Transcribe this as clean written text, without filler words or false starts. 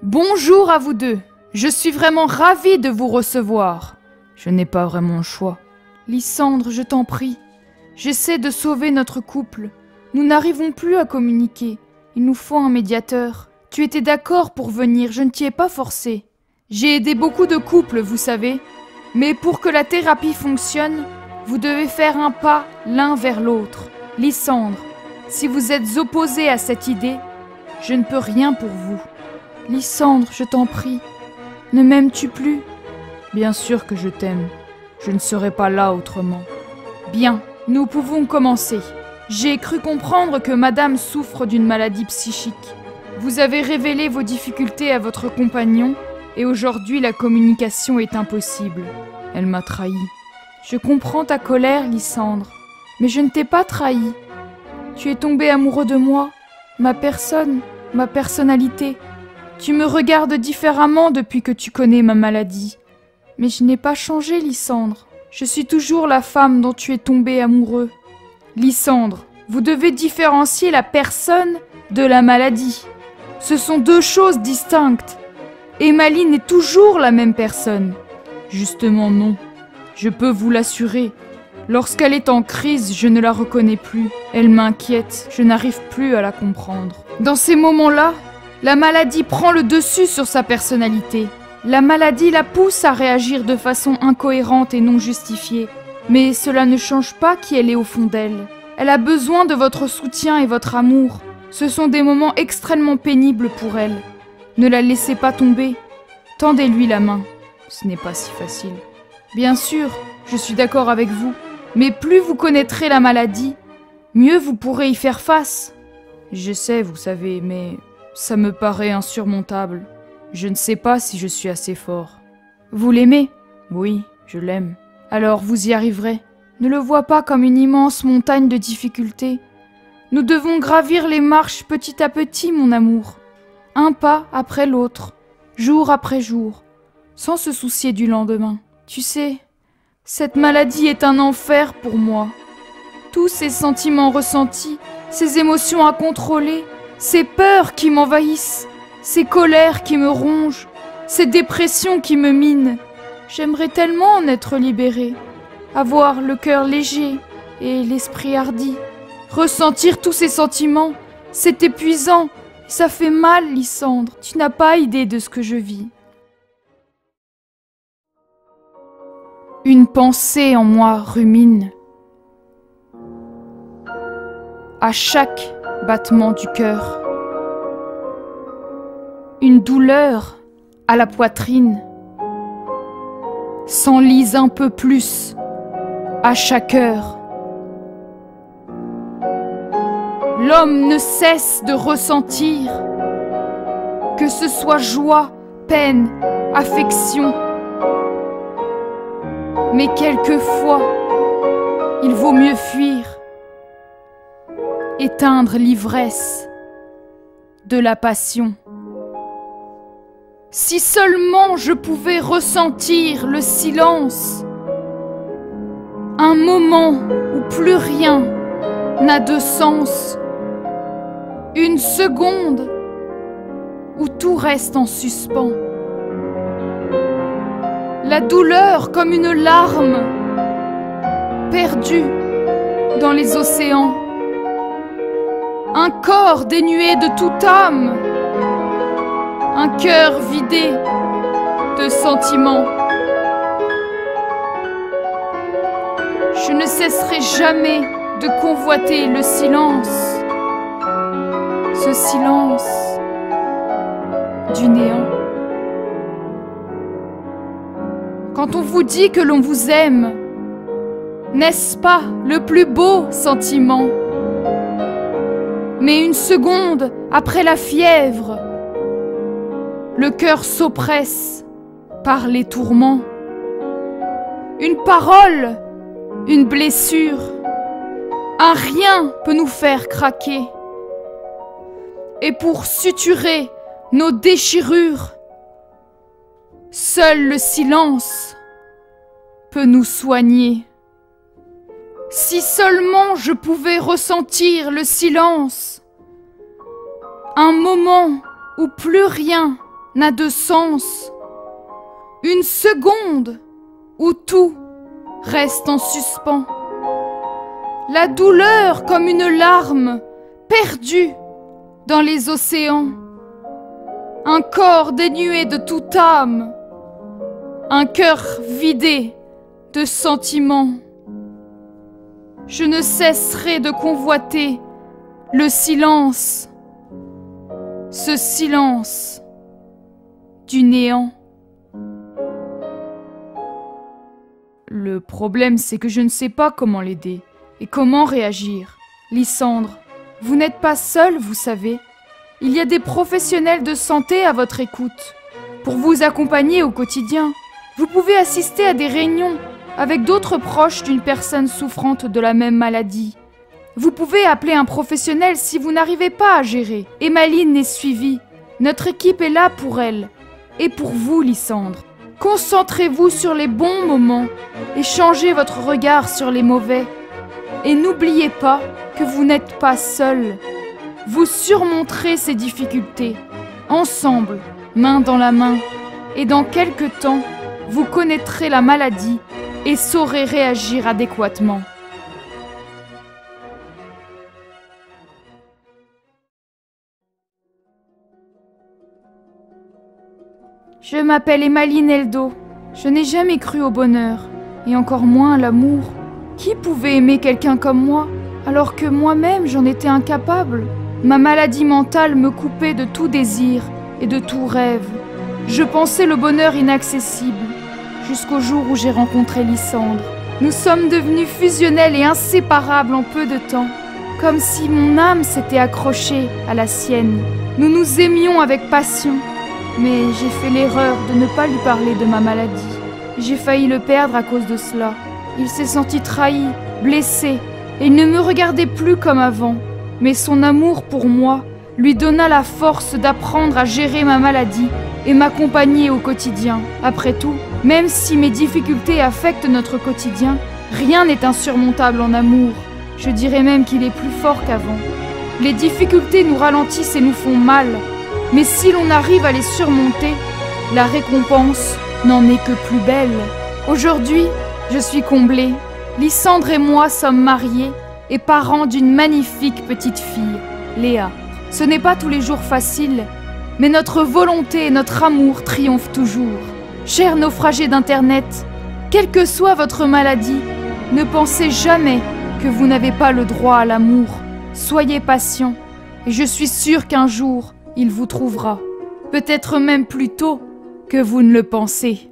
Bonjour à vous deux. Je suis vraiment ravie de vous recevoir. Je n'ai pas vraiment le choix. Lysandre, je t'en prie. J'essaie de sauver notre couple. Nous n'arrivons plus à communiquer. Il nous faut un médiateur. Tu étais d'accord pour venir, je ne t'y ai pas forcé. J'ai aidé beaucoup de couples, vous savez. Mais pour que la thérapie fonctionne, vous devez faire un pas l'un vers l'autre. Lysandre, si vous êtes opposé à cette idée, je ne peux rien pour vous. Lysandre, je t'en prie, ne m'aimes-tu plus? Bien sûr que je t'aime. Je ne serai pas là autrement. Bien, nous pouvons commencer. J'ai cru comprendre que madame souffre d'une maladie psychique. Vous avez révélé vos difficultés à votre compagnon et aujourd'hui la communication est impossible. Elle m'a trahi. Je comprends ta colère, Lysandre, mais je ne t'ai pas trahi. Tu es tombé amoureux de moi, ma personne, ma personnalité. Tu me regardes différemment depuis que tu connais ma maladie. Mais je n'ai pas changé, Lysandre. Je suis toujours la femme dont tu es tombé amoureux. Lysandre, vous devez différencier la personne de la maladie. Ce sont deux choses distinctes. Emmaline est toujours la même personne. Justement non. Je peux vous l'assurer. Lorsqu'elle est en crise, je ne la reconnais plus. Elle m'inquiète. Je n'arrive plus à la comprendre. Dans ces moments-là, la maladie prend le dessus sur sa personnalité. La maladie la pousse à réagir de façon incohérente et non justifiée. Mais cela ne change pas qui elle est au fond d'elle. Elle a besoin de votre soutien et votre amour. Ce sont des moments extrêmement pénibles pour elle. Ne la laissez pas tomber. Tendez-lui la main. Ce n'est pas si facile. Bien sûr, je suis d'accord avec vous. Mais plus vous connaîtrez la maladie, mieux vous pourrez y faire face. Je sais, vous savez, mais ça me paraît insurmontable. Je ne sais pas si je suis assez fort. Vous l'aimez? Oui, je l'aime. Alors vous y arriverez. Ne le vois pas comme une immense montagne de difficultés. Nous devons gravir les marches petit à petit, mon amour. Un pas après l'autre, jour après jour, sans se soucier du lendemain. Tu sais, cette maladie est un enfer pour moi. Tous ces sentiments ressentis, ces émotions à contrôler, ces peurs qui m'envahissent, ces colères qui me rongent, ces dépressions qui me minent. J'aimerais tellement en être libérée, avoir le cœur léger et l'esprit hardi. Ressentir tous ces sentiments, c'est épuisant, ça fait mal, Lysandre. Tu n'as pas idée de ce que je vis. Une pensée en moi rumine. À chaque battement du cœur. Une douleur à la poitrine s'enlise un peu plus à chaque heure. L'homme ne cesse de ressentir, que ce soit joie, peine, affection. Mais quelquefois, il vaut mieux fuir, éteindre l'ivresse de la passion. Si seulement je pouvais ressentir le silence, un moment où plus rien n'a de sens, une seconde où tout reste en suspens. La douleur comme une larme perdue dans les océans. Un corps dénué de toute âme. Un cœur vidé de sentiments. Je ne cesserai jamais de convoiter le silence. Ce silence du néant. Quand on vous dit que l'on vous aime, n'est-ce pas le plus beau sentiment? Mais une seconde après la fièvre, le cœur s'oppresse par les tourments. Une parole, une blessure, un rien peut nous faire craquer. Et pour suturer nos déchirures, seul le silence peut nous soigner. Si seulement je pouvais ressentir le silence, un moment où plus rien n'a de sens. Une seconde où tout reste en suspens. La douleur comme une larme perdue dans les océans. Un corps dénué de toute âme. Un cœur vidé de sentiments. Je ne cesserai de convoiter le silence. Ce silence du néant. Le problème, c'est que je ne sais pas comment l'aider et comment réagir. Lysandre, vous n'êtes pas seul, vous savez. Il y a des professionnels de santé à votre écoute pour vous accompagner au quotidien. Vous pouvez assister à des réunions avec d'autres proches d'une personne souffrante de la même maladie. Vous pouvez appeler un professionnel si vous n'arrivez pas à gérer. Emmaline est suivie. Notre équipe est là pour elle. Et pour vous, Lysandre. Concentrez-vous sur les bons moments et changez votre regard sur les mauvais. Et n'oubliez pas que vous n'êtes pas seul. Vous surmonterez ces difficultés, ensemble, main dans la main. Et dans quelque temps, vous connaîtrez la maladie et saurez réagir adéquatement. Je m'appelle Emmaline Eldo. Je n'ai jamais cru au bonheur, et encore moins à l'amour. Qui pouvait aimer quelqu'un comme moi, alors que moi-même j'en étais incapable? Ma maladie mentale me coupait de tout désir et de tout rêve. Je pensais le bonheur inaccessible, jusqu'au jour où j'ai rencontré Lysandre. Nous sommes devenus fusionnels et inséparables en peu de temps, comme si mon âme s'était accrochée à la sienne. Nous nous aimions avec passion. Mais j'ai fait l'erreur de ne pas lui parler de ma maladie. J'ai failli le perdre à cause de cela. Il s'est senti trahi, blessé, et il ne me regardait plus comme avant. Mais son amour pour moi lui donna la force d'apprendre à gérer ma maladie et m'accompagner au quotidien. Après tout, même si mes difficultés affectent notre quotidien, rien n'est insurmontable en amour. Je dirais même qu'il est plus fort qu'avant. Les difficultés nous ralentissent et nous font mal. Mais si l'on arrive à les surmonter, la récompense n'en est que plus belle. Aujourd'hui, je suis comblée. Lysandre et moi sommes mariés et parents d'une magnifique petite fille, Léa. Ce n'est pas tous les jours facile, mais notre volonté et notre amour triomphent toujours. Chers naufragés d'Internet, quelle que soit votre maladie, ne pensez jamais que vous n'avez pas le droit à l'amour. Soyez patients, et je suis sûre qu'un jour, il vous trouvera, peut-être même plus tôt que vous ne le pensez.